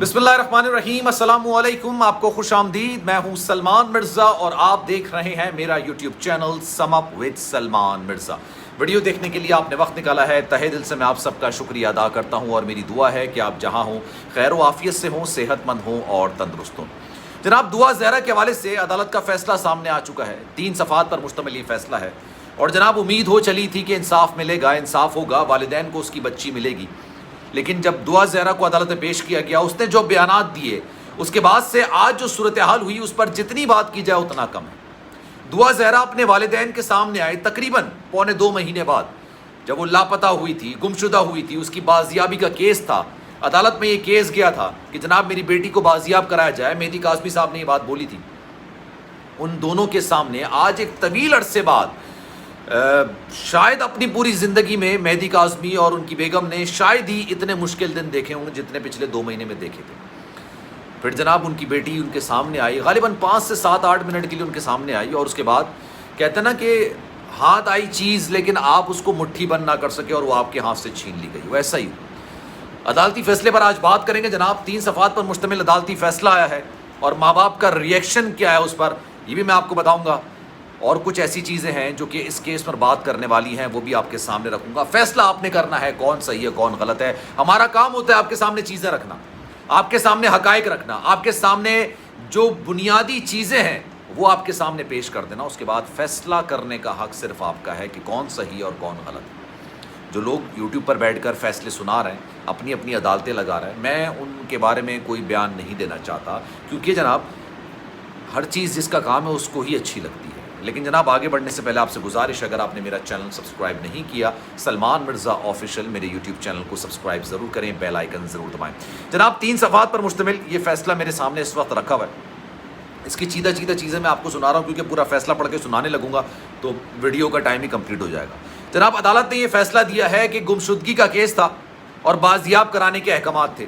بسم اللہ الرحمن الرحیم، السلام علیکم، آپ کو خوش آمدید۔ میں ہوں سلمان مرزا اور آپ دیکھ رہے ہیں میرا YouTube channel some up with Salman Mirza. Video دیکھنے کے لیے آپ نے وقت نکالا ہے، تہہ دل سے میں آپ سب کا شکریہ ادا کرتا ہوں اور میری دعا ہے کہ آپ جہاں ہوں خیر و عافیت سے ہوں، صحت مند ہوں اور تندرست ہوں۔ جناب، دعا زہرا کے حوالے سے عدالت کا فیصلہ سامنے آ چکا ہے۔ 3 صفحات پر مشتمل یہ فیصلہ ہے اور جناب امید ہو چلی تھی کہ انصاف ملے گا، انصاف ہوگا، والدین کو اس کی بچی ملے گی، لیکن جب دعا زہرا کو عدالت میں پیش کیا گیا، اس نے جو بیانات دیے، اس کے بعد سے آج جو صورتحال ہوئی اس پر جتنی بات کی جائے اتنا کم ہے۔ دعا زہرا اپنے والدین کے سامنے آئے تقریباً 1.25 مہینے بعد، جب وہ لاپتہ ہوئی تھی، گمشدہ ہوئی تھی، اس کی بازیابی کا کیس تھا، عدالت میں یہ کیس گیا تھا کہ جناب میری بیٹی کو بازیاب کرایا جائے۔ مہدی کاظمی صاحب نے یہ بات بولی تھی۔ ان دونوں کے سامنے آج ایک طویل عرصے بعد، شاید اپنی پوری زندگی میں مہدی کاظمی اور ان کی بیگم نے شاید ہی اتنے مشکل دن دیکھے ہوں گے جتنے پچھلے 2 مہینے میں دیکھے تھے۔ پھر جناب ان کی بیٹی ان کے سامنے آئی، غالباً 5 سے 7-8 منٹ کے لیے ان کے سامنے آئی، اور اس کے بعد کہتے ہیں نا کہ ہاتھ آئی چیز لیکن آپ اس کو مٹھی بند نہ کر سکے اور وہ آپ کے ہاتھ سے چھین لی گئی، ویسا ہی۔ عدالتی فیصلے پر آج بات کریں گے جناب۔ 3 صفحات پر مشتمل عدالتی فیصلہ آیا ہے اور ماں باپ کا ریئیکشن کیا ہے اس پر، یہ بھی میں آپ کو بتاؤں گا، اور کچھ ایسی چیزیں ہیں جو کہ اس کیس پر بات کرنے والی ہیں، وہ بھی آپ کے سامنے رکھوں گا۔ فیصلہ آپ نے کرنا ہے، کون صحیح ہے کون غلط ہے۔ ہمارا کام ہوتا ہے آپ کے سامنے چیزیں رکھنا، آپ کے سامنے حقائق رکھنا، آپ کے سامنے جو بنیادی چیزیں ہیں وہ آپ کے سامنے پیش کر دینا۔ اس کے بعد فیصلہ کرنے کا حق صرف آپ کا ہے کہ کون صحیح اور کون غلط ہے۔ جو لوگ یوٹیوب پر بیٹھ کر فیصلے سنا رہے ہیں، اپنی اپنی عدالتیں لگا رہے ہیں، میں ان کے بارے میں کوئی بیان نہیں دینا چاہتا، کیونکہ جناب ہر چیز جس کا کام ہے اس کو ہی اچھی لگتی ہے۔ لیکن جناب آگے بڑھنے سے پہلے آپ سے گزارش، اگر آپ نے میرا چینل سبسکرائب نہیں کیا، سلمان مرزا آفیشیل میرے یوٹیوب چینل کو سبسکرائب ضرور کریں، بیل آئیکن ضرور دبائیں۔ جناب 3 صفحات پر مشتمل یہ فیصلہ میرے سامنے اس وقت رکھا ہوا ہے۔ اس کی چیدہ چیزیں میں آپ کو سنا رہا ہوں، کیونکہ پورا فیصلہ پڑھ کے سنانے لگوں گا تو ویڈیو کا ٹائم ہی کمپلیٹ ہو جائے گا۔ جناب عدالت نے یہ فیصلہ دیا ہے کہ گمشدگی کا کیس تھا اور بازیاب کرانے کے احکامات تھے،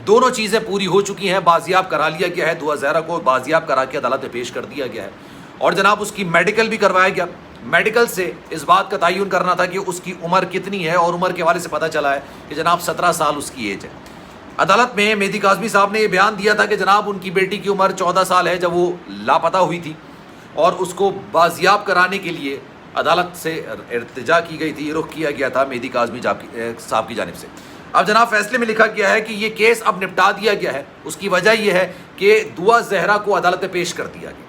دونوں چیزیں پوری ہو چکی ہیں۔ بازیاب کرا لیا گیا ہے، دعا زہرا کو بازیاب کرا کے عدالت میں پیش کر دیا گیا ہے، اور جناب اس کی میڈیکل بھی کروایا گیا۔ میڈیکل سے اس بات کا تعین کرنا تھا کہ اس کی عمر کتنی ہے، اور عمر کے حوالے سے پتہ چلا ہے کہ جناب 17 سال اس کی ایج ہے۔ عدالت میں مہدی کاظمی صاحب نے یہ بیان دیا تھا کہ جناب ان کی بیٹی کی عمر 14 سال ہے جب وہ لاپتہ ہوئی تھی، اور اس کو بازیاب کرانے کے لیے عدالت سے ارتجا کی گئی تھی، رخ کیا گیا تھا مہدی کاظمی صاحب کی جانب سے۔ اب جناب فیصلے میں لکھا گیا ہے کہ یہ کیس اب نپٹا دیا گیا ہے۔ اس کی وجہ یہ ہے کہ دعا زہرا کو عدالت میں پیش کر دیا گیا۔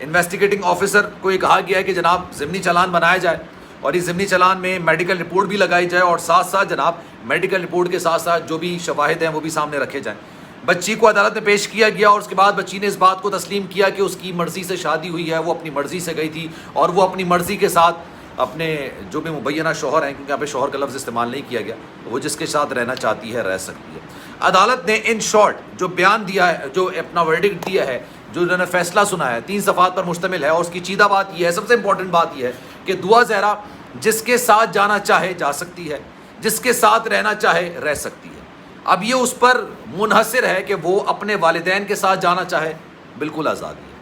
انویسٹیگیٹنگ آفیسر کو یہ کہا گیا ہے کہ جناب ضمنی چالان بنایا جائے، اور اس ضمنی چالان میں میڈیکل رپورٹ بھی لگائی جائے، اور ساتھ ساتھ جناب میڈیکل رپورٹ کے ساتھ ساتھ جو بھی شواہد ہیں وہ بھی سامنے رکھے جائیں۔ بچی کو عدالت میں پیش کیا گیا، اور اس کے بعد بچی نے اس بات کو تسلیم کیا کہ اس کی مرضی سے شادی ہوئی ہے، وہ اپنی مرضی سے گئی تھی، اور وہ اپنی مرضی کے ساتھ اپنے جو بھی مبینہ شوہر ہیں، کیونکہ یہاں پہ شوہر کا لفظ استعمال نہیں کیا گیا، وہ جس کے ساتھ رہنا چاہتی ہے رہ سکتی ہے۔ عدالت نے ان شارٹ جو بیان دیا ہے، جو اپنا ورڈکٹ دیا ہے، جو انہوں نے فیصلہ سنا ہے، 3 صفحات پر مشتمل ہے، اور اس کی چیدہ بات یہ ہے، سب سے امپورٹنٹ بات یہ ہے کہ دعا زہرا جس کے ساتھ جانا چاہے جا سکتی ہے، جس کے ساتھ رہنا چاہے رہ سکتی ہے۔ اب یہ اس پر منحصر ہے کہ وہ اپنے والدین کے ساتھ جانا چاہے، بالکل آزادی ہے،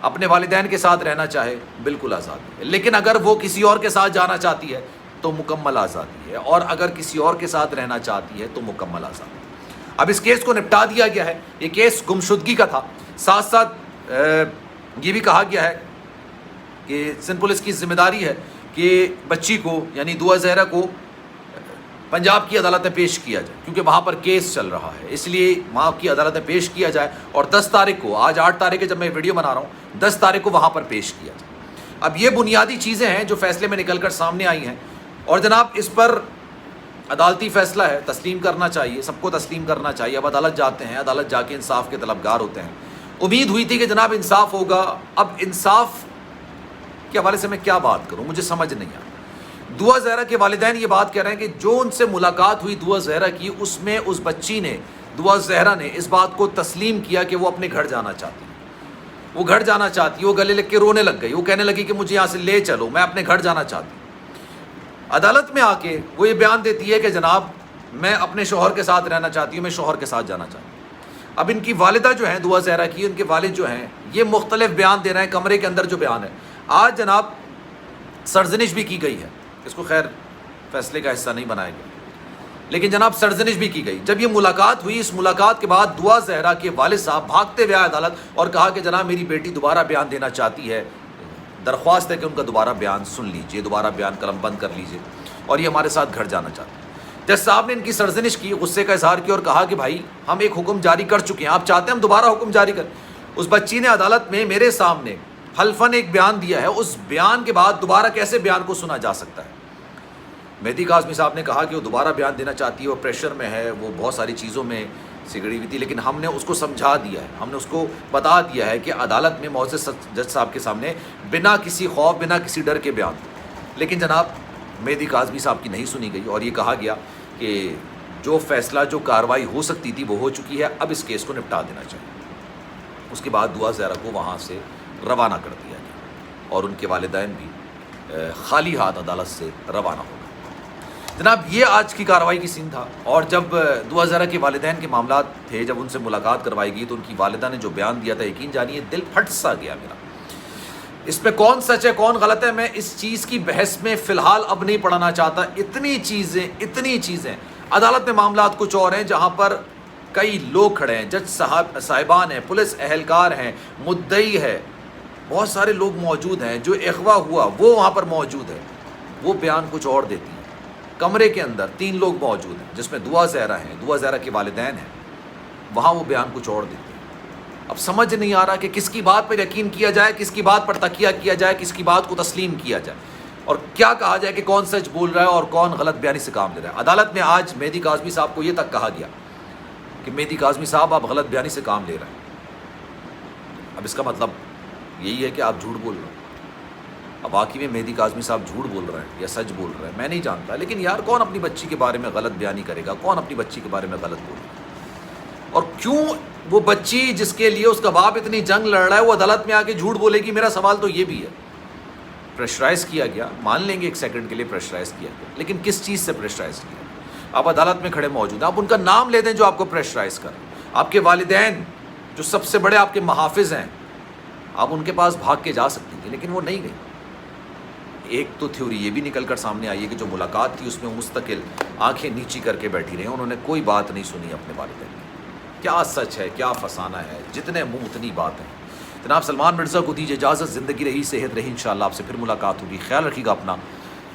اپنے والدین کے ساتھ رہنا چاہے بالکل آزادی ہے، لیکن اگر وہ کسی اور کے ساتھ جانا چاہتی ہے تو مکمل آزادی ہے، اور اگر کسی اور کے ساتھ رہنا چاہتی ہے تو مکمل آزادی ہے۔ اب اس کیس کو نپٹا دیا گیا ہے۔ یہ کیس گمشدگی کا تھا، ساتھ ساتھ یہ بھی کہا گیا ہے کہ سندھ پولیس کی ذمہ داری ہے کہ بچی کو یعنی دعا زہرا کو پنجاب کی عدالت میں پیش کیا جائے، کیونکہ وہاں پر کیس چل رہا ہے، اس لیے وہاں کی عدالت میں پیش کیا جائے، اور 10 تاریخ کو، آج 8 تاریخ ہے جب میں ویڈیو بنا رہا ہوں، 10 تاریخ کو وہاں پر پیش کیا جائے۔ اب یہ بنیادی چیزیں ہیں جو فیصلے میں نکل کر سامنے آئی ہیں، اور جناب اس پر عدالتی فیصلہ ہے، تسلیم کرنا چاہیے، سب کو تسلیم کرنا چاہیے۔ اب عدالت جاتے ہیں، عدالت جا کے انصاف کے طلبگار ہوتے ہیں۔ امید ہوئی تھی کہ جناب انصاف ہوگا۔ اب انصاف کے حوالے سے میں کیا بات کروں، مجھے سمجھ نہیں آتا۔ دعا زہرا کے والدین یہ بات کہہ رہے ہیں کہ جو ان سے ملاقات ہوئی دعا زہرا کی، اس میں اس بچی نے، دعا زہرا نے اس بات کو تسلیم کیا کہ وہ اپنے گھر جانا چاہتی ہے، وہ گھر جانا چاہتی ہے۔ وہ گلے لگ کے رونے لگ گئی، وہ کہنے لگی کہ مجھے یہاں سے لے چلو، میں اپنے گھر جانا چاہتی ہوں۔ عدالت میں آ کے وہ یہ بیان دیتی ہے کہ جناب میں اپنے شوہر کے ساتھ رہنا چاہتی ہوں، میں شوہر کے ساتھ جانا چاہتی ہوں۔ اب ان کی والدہ جو ہیں دعا زہرا کی، ان کے والد جو ہیں یہ مختلف بیان دے رہے ہیں، کمرے کے اندر جو بیان ہے۔ آج جناب سرزنش بھی کی گئی ہے، اس کو خیر فیصلے کا حصہ نہیں بنایا گیا۔ لیکن جناب سرزنش بھی کی گئی. جب یہ ملاقات ہوئی, اس ملاقات کے بعد دعا زہرا کے والد صاحب بھاگتے ہوئے آئے عدالت اور کہا کہ جناب میری بیٹی دوبارہ بیان دینا چاہتی ہے, درخواست ہے کہ ان کا دوبارہ بیان سن لیجئے, دوبارہ بیان قلم بند کر لیجئے, اور یہ ہمارے ساتھ گھر جانا چاہتے ہیں. جج صاحب نے ان کی سرزنش کی, غصے کا اظہار کیا اور کہا کہ بھائی ہم ایک حکم جاری کر چکے ہیں, آپ چاہتے ہیں ہم دوبارہ حکم جاری کریں. اس بچی نے عدالت میں میرے سامنے حلفاً ایک بیان دیا ہے, اس بیان کے بعد دوبارہ کیسے بیان کو سنا جا سکتا ہے. مہدی کاظمی صاحب نے کہا کہ وہ دوبارہ بیان دینا چاہتی ہے, وہ پریشر میں ہے, وہ بہت ساری چیزوں میں سگڑی ہوئی تھی, لیکن ہم نے اس کو سمجھا دیا ہے, ہم نے اس کو بتا دیا ہے کہ عدالت میں معزز جج صاحب کے سامنے بنا کسی خوف, بنا کسی ڈر کے بیان. لیکن جناب مہدی کاظمی صاحب کی نہیں سنی گئی اور یہ کہا گیا کہ جو فیصلہ, جو کارروائی ہو سکتی تھی وہ ہو چکی ہے, اب اس کیس کو نپٹا دینا چاہیے. اس کے بعد دعا زہرا کو وہاں سے روانہ کر دیا گیا اور ان کے والدین بھی خالی ہاتھ عدالت سے روانہ ہو گئے. جناب یہ آج کی کارروائی کی سین تھا. اور جب دعا زہرا کے والدین کے معاملات تھے, جب ان سے ملاقات کروائی گئی تو ان کی والدہ نے جو بیان دیا تھا, یقین جانیے دل پھٹ سا گیا میرا. اس میں کون سچ ہے کون غلط ہے, میں اس چیز کی بحث میں فی الحال اب نہیں پڑھنا چاہتا. اتنی چیزیں عدالت میں معاملات کچھ اور ہیں جہاں پر کئی لوگ کھڑے ہیں, جج صاحبان ہیں, پولیس اہلکار ہیں, مدعی ہے, بہت سارے لوگ موجود ہیں, جو اغوا ہوا وہ وہاں پر موجود ہے, وہ بیان کچھ اور دیتی ہے. کمرے کے اندر 3 لوگ موجود ہیں جس میں دعا زہرا ہیں, دعا زہرا کے والدین ہیں, وہاں وہ بیان کچھ اور دیتے ہیں. اب سمجھ نہیں آ رہا کہ کس کی بات پر یقین کیا جائے, کس کی بات پر تکیہ کیا جائے, کس کی بات کو تسلیم کیا جائے, اور کیا کہا جائے کہ کون سچ بول رہا ہے اور کون غلط بیانی سے کام لے رہا ہے. عدالت میں آج مہدی کاظمی صاحب کو یہ تک کہا گیا کہ مہدی کاظمی صاحب آپ غلط بیانی سے کام لے رہے ہیں. اب اس کا مطلب یہی ہے کہ آپ جھوٹ بول رہے ہیں. اب واقعی میں مہدی کاظمی صاحب جھوٹ بول رہے ہیں یا سچ بول رہے ہیں میں نہیں جانتا, لیکن یار کون اپنی بچی کے بارے میں غلط بیانی کرے گا, کون اپنی بچی کے بارے میں غلط بولے گا, اور کیوں وہ بچی جس کے لیے اس کا باپ اتنی جنگ لڑ رہا ہے وہ عدالت میں آ کے جھوٹ بولے گی. میرا سوال تو یہ بھی ہے. پریشرائز کیا گیا, مان لیں گے ایک سیکنڈ کے لیے پریشرائز کیا گیا, لیکن کس چیز سے پریشرائز کیا؟ آپ عدالت میں کھڑے موجود ہیں, آپ ان کا نام لے دیں جو آپ کو پریشرائز کر. آپ کے والدین جو سب سے بڑے آپ کے محافظ ہیں, آپ ان کے پاس بھاگ کے جا سکتی تھی, لیکن وہ نہیں گئی. ایک تو تھیوری یہ بھی نکل کر سامنے آئی ہے کہ جو ملاقات تھی اس میں مستقل آنکھیں نیچی کر کے بیٹھی رہی, انہوں نے کوئی بات نہیں سنی اپنے والدین کی. کیا سچ ہے کیا فسانہ ہے, جتنے منہ اتنی بات ہے. جناب سلمان مرزا کو دیجیے اجازت, زندگی رہی صحت رہی, انشاءاللہ آپ سے پھر ملاقات ہوگی. خیال رکھیے گا اپنا.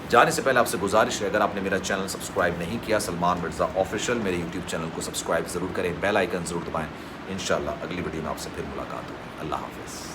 جانے سے پہلے آپ سے گزارش ہے, اگر آپ نے میرا چینل سبسکرائب نہیں کیا سلمان مرزا آفیشیل, میرے یوٹیوب چینل کو سبسکرائب ضرور کریں, بیل آئیکن ضرور دبائیں. انشاءاللہ اگلی ویڈیو میں آپ سے پھر ملاقات ہوگی. اللہ حافظ.